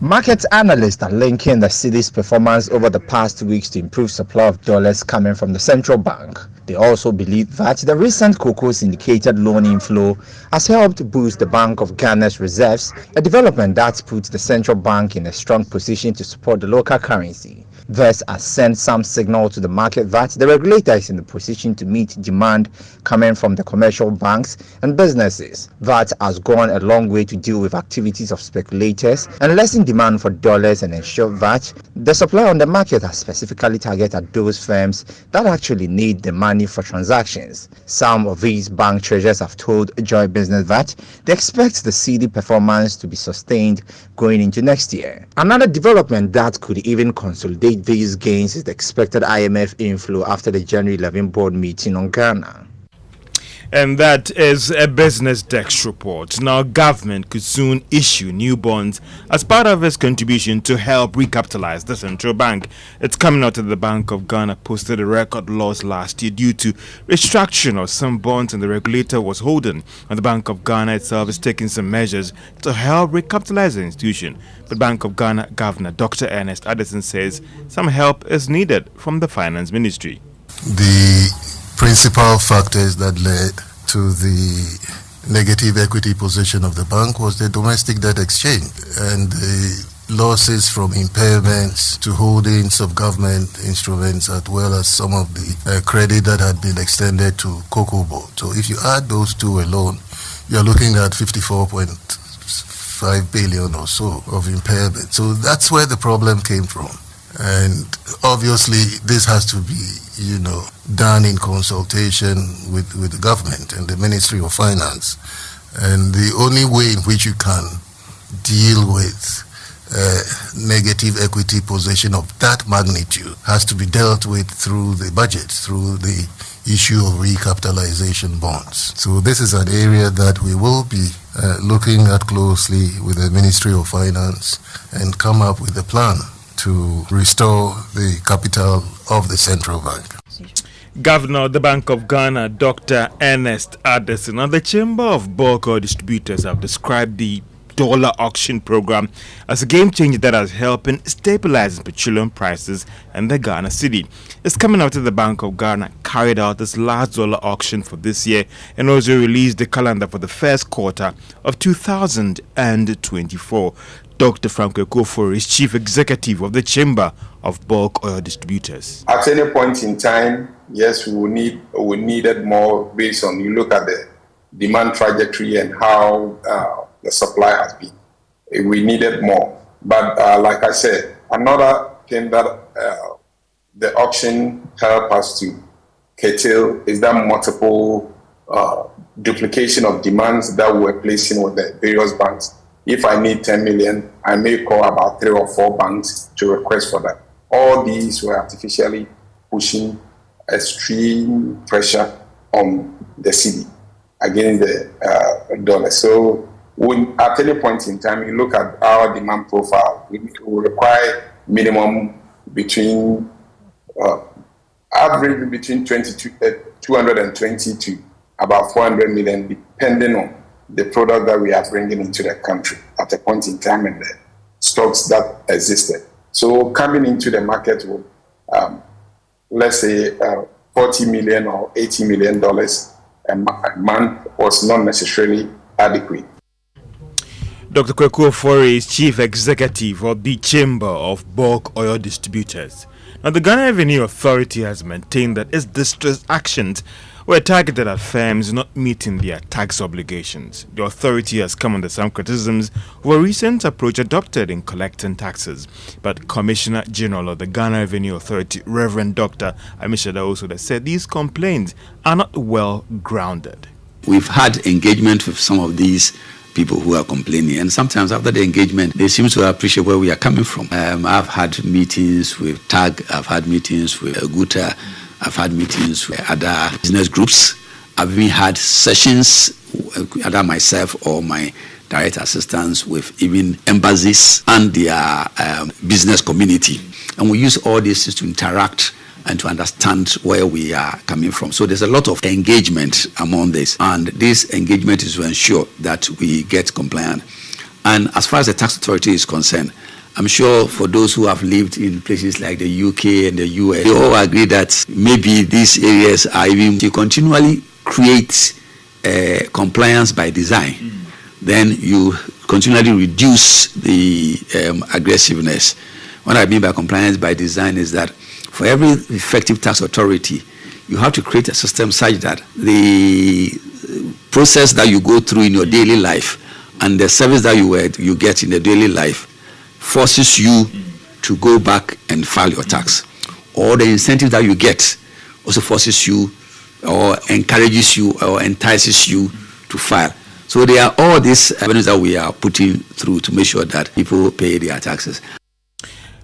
Market analysts are linking the cedi's performance over the past weeks to improved supply of dollars coming from the central bank. They also believe that the recent cocoa syndicated loan inflow has helped boost the Bank of Ghana's reserves, a development that puts the central bank in a strong position to support the local currency. This has sent some signal to the market that the regulator is in the position to meet demand coming from the commercial banks and businesses. That has gone a long way to deal with activities of speculators and lessen demand for dollars and ensure that the supply on the market has specifically targeted those firms that actually need the money for transactions. Some of these bank treasurers have told Joy Business that they expect the cedi performance to be sustained going into next year. Another development that could even consolidate these gains is the expected IMF inflow after the January 11 board meeting on Ghana. And that is a Business Desk report. Now, government could soon issue new bonds as part of its contribution to help recapitalize the central bank. It's coming out that the Bank of Ghana posted a record loss last year due to restructuring of some bonds and the regulator was holding. And the Bank of Ghana itself is taking some measures to help recapitalize the institution. But Bank of Ghana Governor Dr. Ernest Addison says some help is needed from the Finance Ministry. The principal factors that led to the negative equity position of the bank was the domestic debt exchange and the losses from impairments to holdings of government instruments, as well as some of the credit that had been extended to Cocoa Board. So if you add those two alone, you're looking at 54.5 billion or so of impairment. So that's where the problem came from. And obviously this has to be, done in consultation with the government and the Ministry of Finance. And the only way in which you can deal with negative equity position of that magnitude has to be dealt with through the budget, through the issue of recapitalization bonds. So this is an area that we will be looking at closely with the Ministry of Finance and come up with a plan to restore the capital of the central bank. Governor of the Bank of Ghana, Dr. Ernest Addison, and the Chamber of Bulk Oil Distributors have described the dollar auction program as a game changer that has helped in stabilizing petroleum prices and the Ghana cedi. It's coming after the Bank of Ghana carried out its last dollar auction for this year and also released the calendar for the first quarter of 2024. Dr. Frank Ekofori is Chief Executive of the Chamber of Bulk Oil Distributors. At any point in time, yes, we needed more based on you look at the demand trajectory and how the supply has been. We needed more. But like I said, another thing that the auction helped us to curtail is that multiple duplication of demands that we're placing with the various banks. If I need 10 million, I may call about 3 or 4 banks to request for that. All these were artificially pushing extreme pressure on the cedi against the dollar. So when at any point in time you look at our demand profile, we require minimum between average between 220 to about 400 million, depending on the product that we are bringing into the country at a point in time and the stocks that existed. So coming into the market with, let's say, $40 million or $80 million a month was not necessarily adequate. Dr. Kweku Ofori is Chief Executive of the Chamber of Bulk Oil Distributors. Now, the Ghana Revenue Authority has maintained that its distress actions were targeted at firms not meeting their tax obligations. The authority has come under some criticisms of a recent approach adopted in collecting taxes. But Commissioner General of the Ghana Revenue Authority, Reverend Dr. Amisha Dawoso, said these complaints are not well grounded. We've had engagement with some of these people who are complaining, and sometimes after the engagement they seem to appreciate where we are coming from. I've had meetings with TAG, I've had meetings with Guta, I've had meetings with other business groups. I've even had sessions, either myself or my direct assistants, with even embassies and their business community. And we use all these things to interact and to understand where we are coming from. So there's a lot of engagement among this. And this engagement is to ensure that we get compliant. And as far as the tax authority is concerned, I'm sure for those who have lived in places like the UK and the US, they all agree that maybe these areas are even to continually create compliance by design. Then you continually reduce the aggressiveness. What I mean by compliance by design is that for every effective tax authority, you have to create a system such that the process that you go through in your daily life and the service that you get in the daily life forces you to go back and file your tax, or the incentive that you get also forces you or encourages you or entices you to file. So there are all these avenues that we are putting through to make sure that people pay their taxes.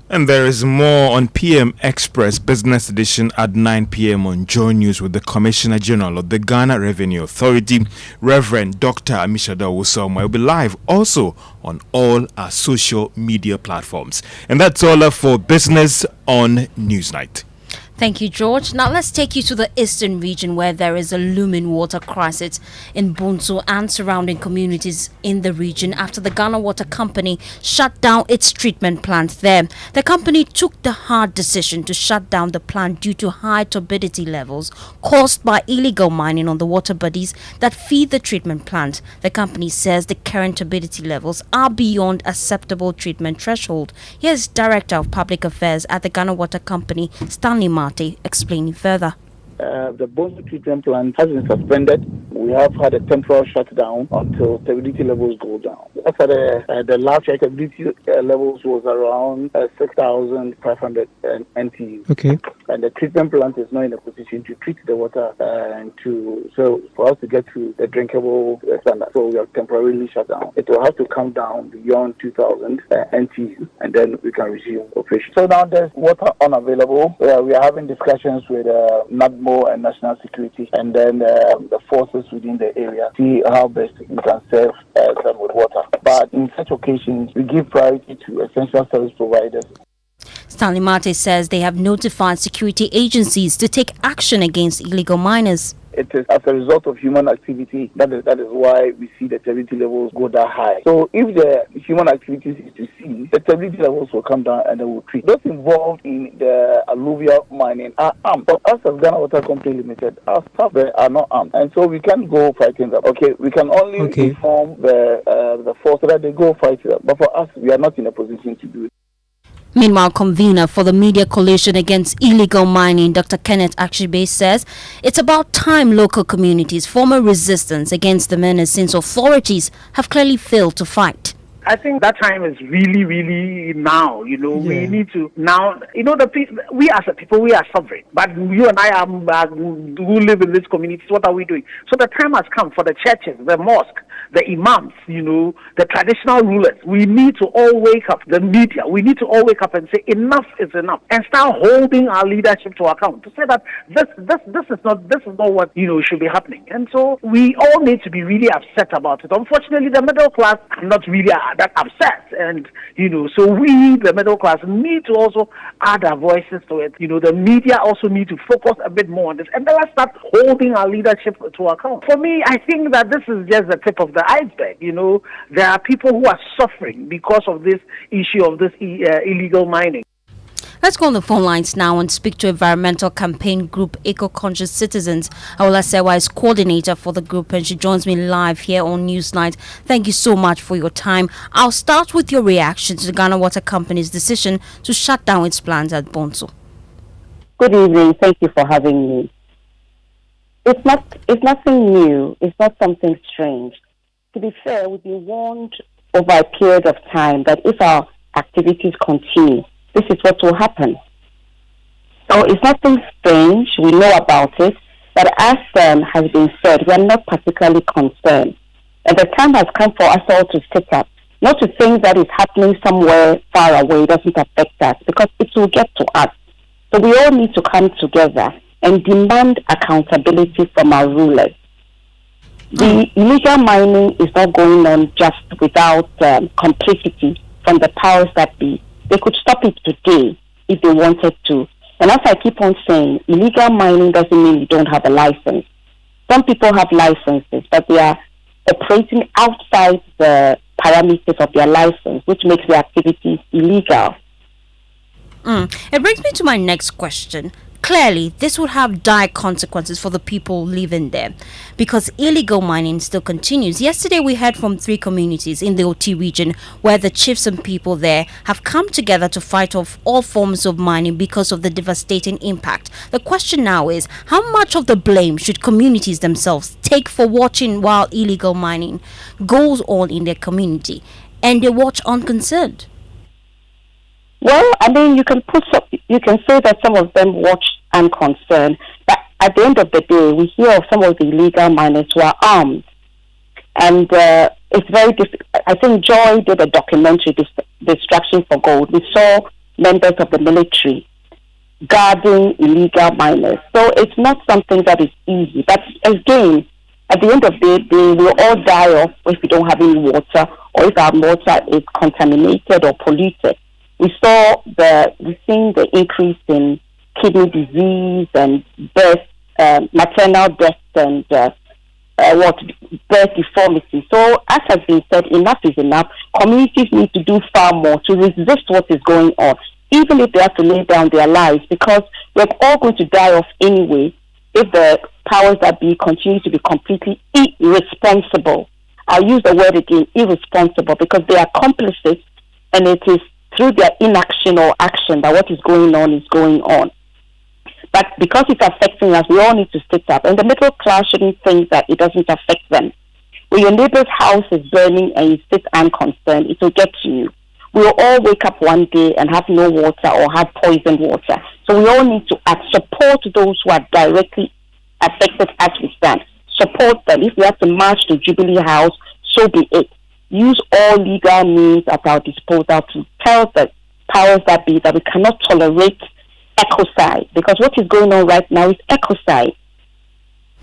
And there is more on PM Express Business Edition at 9 p.m. on Joy News with the Commissioner General of the Ghana Revenue Authority, Reverend Dr. Amisha Dawoso. Will be live also on all our social media platforms. And that's all for Business on Newsnight. Thank you, George. Now let's take you to the eastern region where there is a looming water crisis in Bunso and surrounding communities in the region after the Ghana Water Company shut down its treatment plant there. The company took the hard decision to shut down the plant due to high turbidity levels caused by illegal mining on the water bodies that feed the treatment plant. The company says the current turbidity levels are beyond acceptable treatment threshold. Here's Director of Public Affairs at the Ghana Water Company, Stanley Marty, explaining further. The Bonsu treatment plant has been suspended. We have had a temporary shutdown until turbidity levels go down. After the last check, turbidity levels was around 6,500 NTU. Okay. And the treatment plant is not in a position to treat the water so for us to get to the drinkable standard. So we are temporarily shut down. It will have to come down beyond 2,000 NTU, and then we can resume operation. So now there's water unavailable. We are having discussions with NADMO and National Security, and then the forces within the area, see how best we can serve them with water. But in such occasions, we give priority to essential service providers. Stanley Mate says they have notified security agencies to take action against illegal miners. it is as a result of human activity. That is why we see the turbidity levels go that high. So if the human activities is to cease, the turbidity levels will come down and they will treat. Those involved in the alluvial mining are armed. But us as Ghana Water Company Limited, our staff there are not armed. And so we can't go fighting them. Okay, we can only inform the force so that they go fight them. But for us, we are not in a position to do it. Meanwhile, convener for the Media Coalition Against Illegal Mining, Dr. Kenneth Akshibe, says it's about time local communities form a resistance against the menace since authorities have clearly failed to fight. I think that time is really now. We need to now. We as a people, we are suffering. But you and I who live in these communities, what are we doing? So the time has come for the churches, the mosque, the imams, the traditional rulers. We need to all wake up. The media, we need to all wake up and say enough is enough, and start holding our leadership to account to say that this is not what should be happening. And so we all need to be really upset about it. Unfortunately, the middle class are not really that upset, and so we, the middle class, need to also add our voices to it. The media also need to focus a bit more on this, and then let's start holding our leadership to account. For me, I think that this is just the tip of the iceberg. There are people who are suffering because of this issue of this illegal mining. Let's go on the phone lines now and speak to environmental campaign group Eco-Conscious Citizens. Awola Sewa is coordinator for the group and she joins me live here on Newsnight. Thank you so much for your time. I'll start with your reaction to the Ghana Water Company's decision to shut down its plants at Bonso. Good evening. Thank you for having me. It's nothing new. It's not something strange. To be fair, we've been warned over a period of time that if our activities continue, this is what will happen. So it's nothing strange. We know about it. But as has been said, we are not particularly concerned. And the time has come for us all to sit up. Not to think that it's happening somewhere far away doesn't affect us, because it will get to us. So we all need to come together and demand accountability from our rulers. The illegal mining is not going on just without complicity from the powers that be. They could stop it today if they wanted to. And as I keep on saying, illegal mining doesn't mean you don't have a license. Some people have licenses, but they are operating outside the parameters of their license, which makes their activities illegal. It brings me to my next question. Clearly, this would have dire consequences for the people living there because illegal mining still continues. Yesterday, we heard from 3 communities in the OT region where the chiefs and people there have come together to fight off all forms of mining because of the devastating impact. The question now is, how much of the blame should communities themselves take for watching while illegal mining goes on in their community and they watch unconcerned? Well, I mean, you can say that some of them watch unconcerned, but at the end of the day, we hear of some of the illegal miners who are armed, and it's very difficult. I think Joy did a documentary, Distraction for Gold. We saw members of the military guarding illegal miners, so it's not something that is easy. But again, at the end of the day, we'll all die off if we don't have any water, or if our water is contaminated or polluted. We've seen the increase in kidney disease and maternal death and birth deformity. So, as has been said, enough is enough. Communities need to do far more to resist what is going on, even if they have to lay down their lives, because we're all going to die off anyway if the powers that be continue to be completely irresponsible. I'll use the word again, irresponsible, because they are complicit, and it is through their inaction or action that what is going on is going on. But because it's affecting us, we all need to sit up. And the middle class shouldn't think that it doesn't affect them. When your neighbor's house is burning and you sit unconcerned, it will get to you. We will all wake up one day and have no water or have poisoned water. So we all need to support those who are directly affected as we stand. Support them. If we have to march to Jubilee House, so be it. Use all legal means at our disposal to tell the powers that be that we cannot tolerate ecocide, because what is going on right now is ecocide.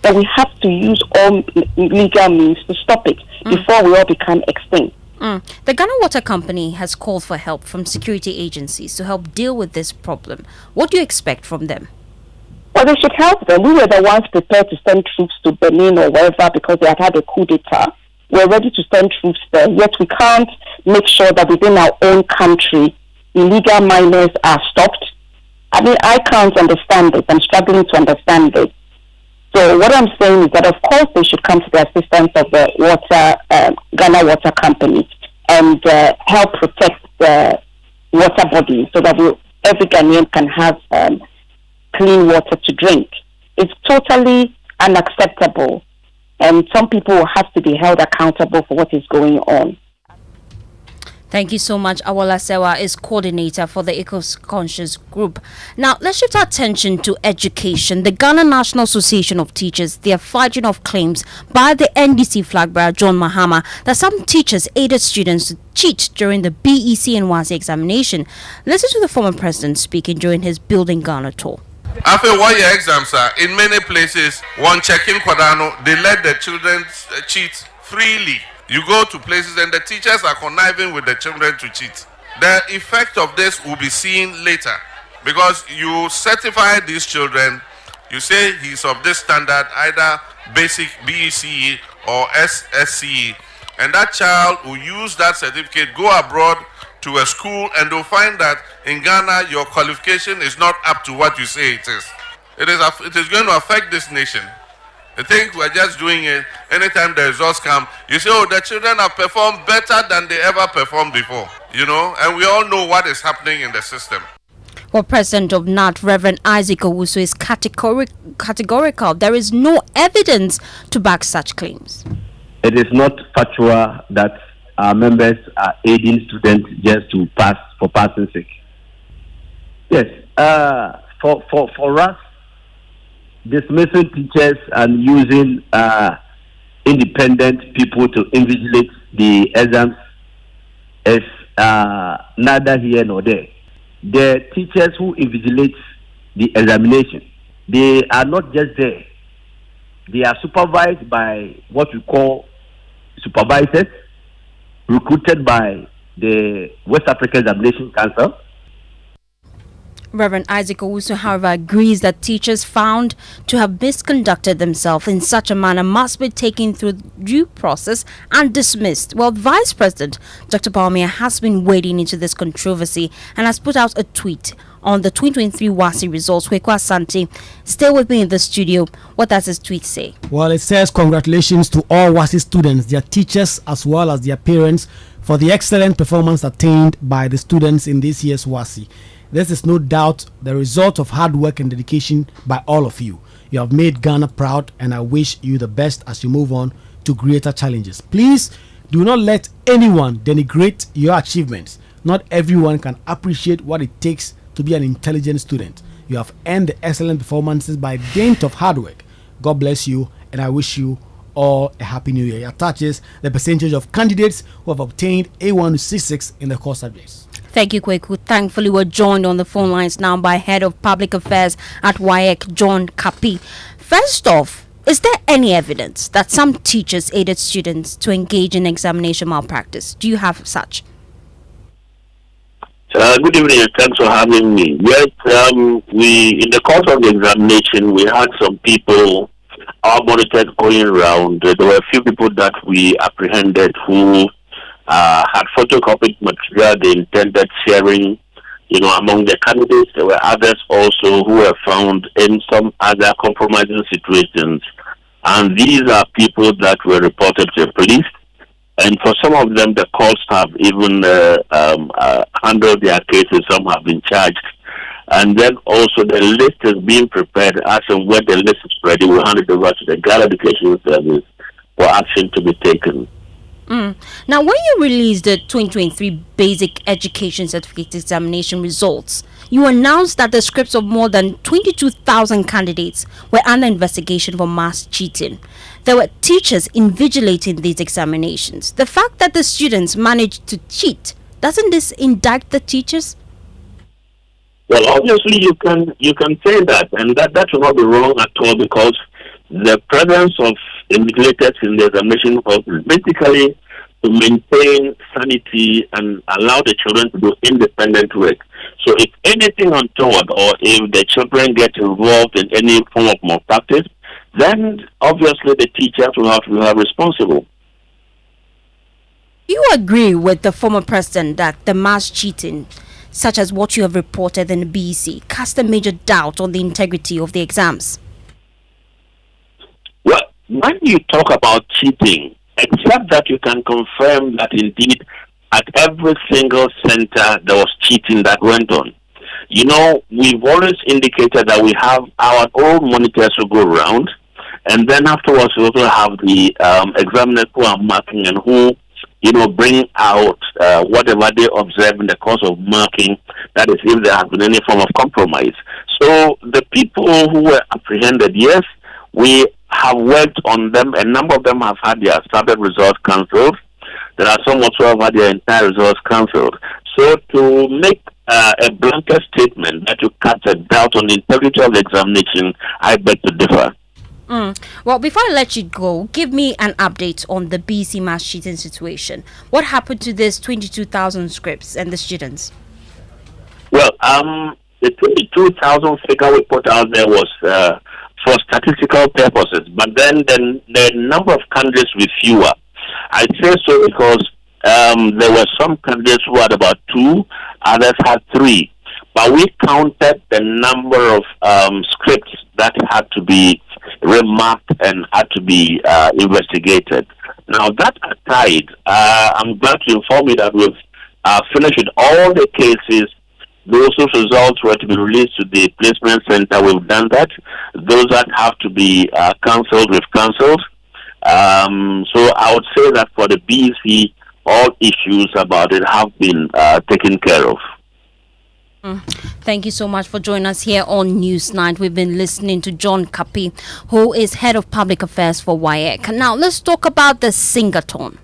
But we have to use all legal means to stop it before we all become extinct. The Ghana Water Company has called for help from security agencies to help deal with this problem. What do you expect from them? Well, Well, they should help them. We were the ones prepared to send troops to Benin or wherever because they had a coup d'etat. We're ready to send troops there, yet we can't make sure that within our own country, illegal miners are stopped. I mean, I can't understand this. I'm struggling to understand this. So what I'm saying is that, of course, they should come to the assistance of the Ghana Water Company and help protect the water body so that every Ghanaian can have clean water to drink. It's totally unacceptable, and some people will have to be held accountable for what is going on. Thank you so much. Awala Sewa is coordinator for the Eco-Conscious Group. Now, let's shift our attention to education. The Ghana National Association of Teachers, they are fighting off claims by the NDC flag bearer, John Mahama, that some teachers aided students to cheat during the BEC and WASI examination. Listen to the former president speaking during his Building Ghana tour. After 1 year exams are in many places, one checking Kwadano, they let the children cheat freely. You go to places and the teachers are conniving with the children to cheat. The effect of this will be seen later because you certify these children, you say he's of this standard, either basic BECE or SSCE, and that child will use that certificate, go abroad to a school, and they'll find that in Ghana your qualification is not up to what you say it is. It is going to affect this nation. I think we're just doing it. Anytime the results come, you say, oh, the children have performed better than they ever performed before, and we all know what is happening in the system. Well, President of NAT, Reverend Isaac Owusu, is categorical. There is no evidence to back such claims. It is not factual that our members are aiding students just to pass for passing sake. Yes, for us, dismissing teachers and using independent people to invigilate the exams is neither here nor there. The teachers who invigilate the examination, they are not just there. They are supervised by what we call supervisors, recruited by the West African Examination Council. Reverend Isaac Owusu, however, agrees that teachers found to have misconducted themselves in such a manner must be taken through due process and dismissed. Well, Vice President Dr. Bawumia has been wading into this controversy and has put out a tweet on the 2023 WASI results. Kwekwa Asante, stay with me in the studio. What does his tweet say? Well, it says congratulations to all WASI students, their teachers, as well as their parents for the excellent performance attained by the students in this year's WASI. This is no doubt the result of hard work and dedication by all of you. You have made Ghana proud, and I wish you the best as you move on to greater challenges. Please do not let anyone denigrate your achievements. Not everyone can appreciate what it takes to be an intelligent student. You have earned the excellent performances by dint of hard work. God bless you, and I wish you all a happy new year. It attaches the percentage of candidates who have obtained A1 to C6 in the core subjects. Thank you, Kweku. Thankfully, we're joined on the phone lines now by Head of Public Affairs at WAEC, John Kapi. First off, is there any evidence that some teachers aided students to engage in examination malpractice? Do you have such? Good evening, and thanks for having me. Yes, in the course of the examination, we had some people, our monitors going around. There were a few people that we apprehended who had photocopied material they intended sharing, among the candidates. There were others also who were found in some other compromising situations. And these are people that were reported to the police. And for some of them, the courts have even handled their cases. Some have been charged. And then also the list is being prepared. As and when the list is ready, we'll hand it over to the Ghana Education Service for action to be taken. Now, when you released the 2023 Basic Education Certificate Examination results, you announced that the scripts of more than 22,000 candidates were under investigation for mass cheating. There were teachers invigilating these examinations. The fact that the students managed to cheat, doesn't this indict the teachers? Well, obviously you can say that, and that will not be wrong at all, because the presence of invigilators in the examination process basically to maintain sanity and allow the children to do independent work. So if anything untoward or if the children get involved in any form of malpractice, then obviously the teachers will have to be responsible. Do you agree with the former president that the mass cheating, such as what you have reported in the BEC, cast a major doubt on the integrity of the exams? Well, when you talk about cheating, except that you can confirm that indeed at every single center there was cheating that went on. You know, we've always indicated that we have our own monitors who go around, and then afterwards we also have the examiners who are marking and who, you know, bring out whatever they observe in the course of marking, that is, if there has been any form of compromise. So the people who were apprehended, yes, we have worked on them. A number of them have had their standard results cancelled. There are some also have had their entire results cancelled. So to make a blanket statement that you cast a doubt on the integrity of the examination, I beg to differ. Well, before I let you go, give me an update on the BC mass cheating situation. What happened to this 22,000 scripts and the students? Well, the 22,000 figure we put out there was for statistical purposes, but then the number of candidates was fewer. I say so because there were some candidates who had about 2, others had 3. But we counted the number of scripts that had to be remarked and had to be investigated. Now, that aside, I'm glad to inform you that we've finished with all the cases. Those whose results were to be released to the placement center, we've done that. Those that have to be cancelled, we've cancelled. So I would say that for the BEC, all issues about it have been taken care of. Thank you so much for joining us here on Newsnight. We've been listening to John Kapi, who is Head of Public Affairs for WAEC. Now, let's talk about the Singathon.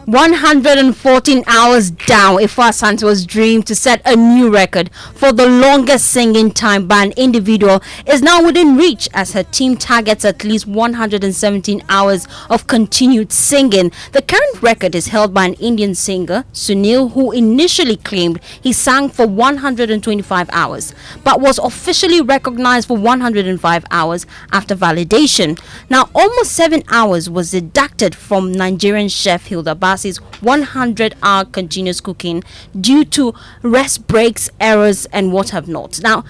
114 hours down, Ifwa Santo's dream to set a new record for the longest singing time by an individual is now within reach as her team targets at least 117 hours of continued singing. The current record is held by an Indian singer, Sunil, who initially claimed he sang for 125 hours, but was officially recognized for 105 hours after validation. Now, almost 7 hours was deducted from Nigerian chef Hilda Basi's 100-hour continuous cooking due to rest breaks, errors, and what have not. Now,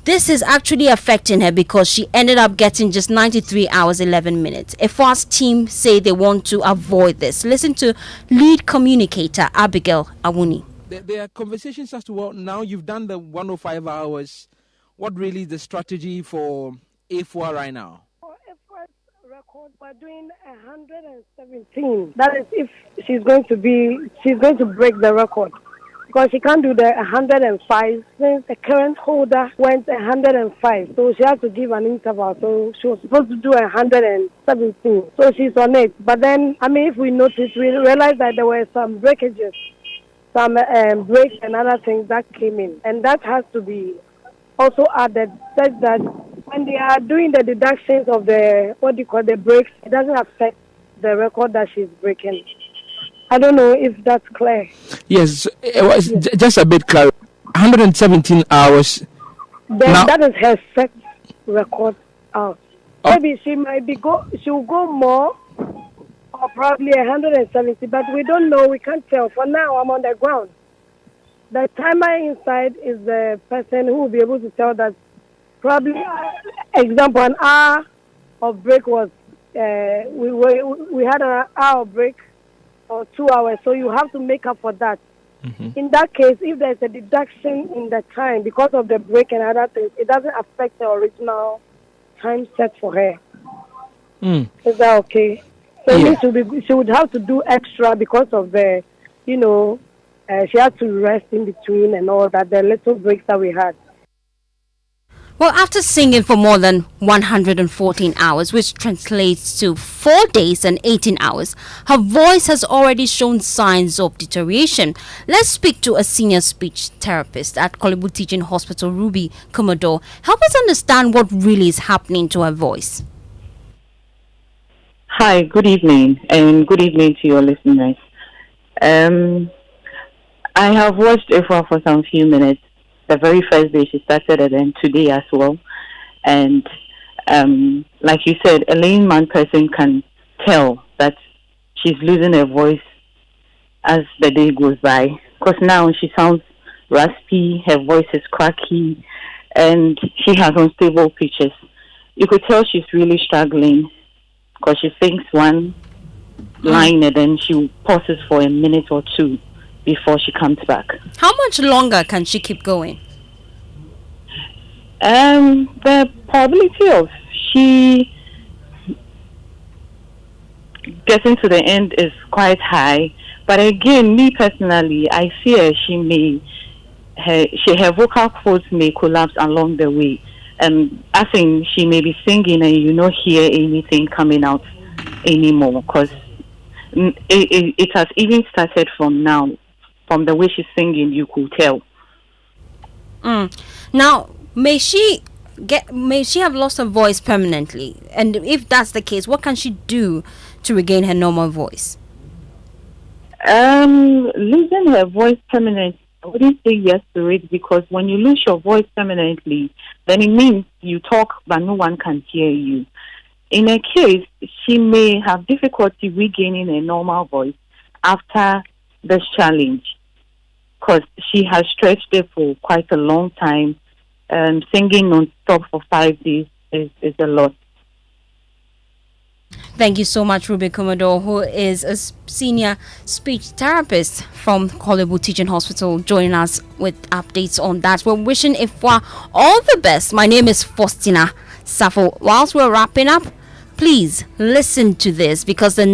this is actually affecting her because she ended up getting just 93 hours 11 minutes. Ifwa's team say they want to avoid this. Listen to lead communicator Abigail Awuni. There are conversations as to, well, now you've done the 105 hours. What really is the strategy for Ifwa right now? Record, we're doing 117. That is if she's going to break the record, because she can't do the 105 since the current holder went 105, so she has to give an interval. So she was supposed to do 117, so she's on it. But then, I mean, if we notice, we realized that there were some breakages, some breaks and other things that came in, and that has to be also added, such that when they are doing the deductions of the breaks, it doesn't affect the record that she's breaking. I don't know if that's clear. Yes, just a bit clear. 117 hours. Then now, that is her set record out. Maybe she will go more, or probably 170, but we don't know. We can't tell. For now, I'm on the ground. The timer inside is the person who will be able to tell that. Probably, example, an hour of break was, we had an hour of break or 2 hours, so you have to make up for that. Mm-hmm. In that case, if there's a deduction in the time because of the break and other things, it doesn't affect the original time set for her. Is that okay? So she would have to do extra because of the, she had to rest in between and all that, the little breaks that we had. Well, after singing for more than 114 hours, which translates to 4 days and 18 hours, her voice has already shown signs of deterioration. Let's speak to a senior speech therapist at Kolebu Teaching Hospital, Ruby Commodore. Help us understand what really is happening to her voice. Hi, good evening, and good evening to your listeners. I have watched Ifra for some few minutes. The very first day she started, and then today as well. And like you said, a layman person can tell that she's losing her voice as the day goes by. Because now she sounds raspy, her voice is cracky, and she has unstable pitches. You could tell she's really struggling because she sings one line and then she pauses for a minute or two before she comes back. How much longer can she keep going? The probability of she getting to the end is quite high. But again, me personally, I fear her vocal cords may collapse along the way. And I think she may be singing and you not hear anything coming out anymore because it has even started from now. From the way she's singing, you could tell. Now, may she have lost her voice permanently? And if that's the case, what can she do to regain her normal voice? Losing her voice permanently, I wouldn't say yes to it because when you lose your voice permanently, then it means you talk but no one can hear you. In a case, she may have difficulty regaining a normal voice after this challenge because she has stretched it for quite a long time. Singing non-stop for 5 days is a lot. Thank you so much, Ruby Commodore, who is a senior speech therapist from Kolebu Teaching Hospital, joining us with updates on that. We're wishing Ifwa all the best. My name is Fostina Sarfo. Whilst we're wrapping up, please listen to this because the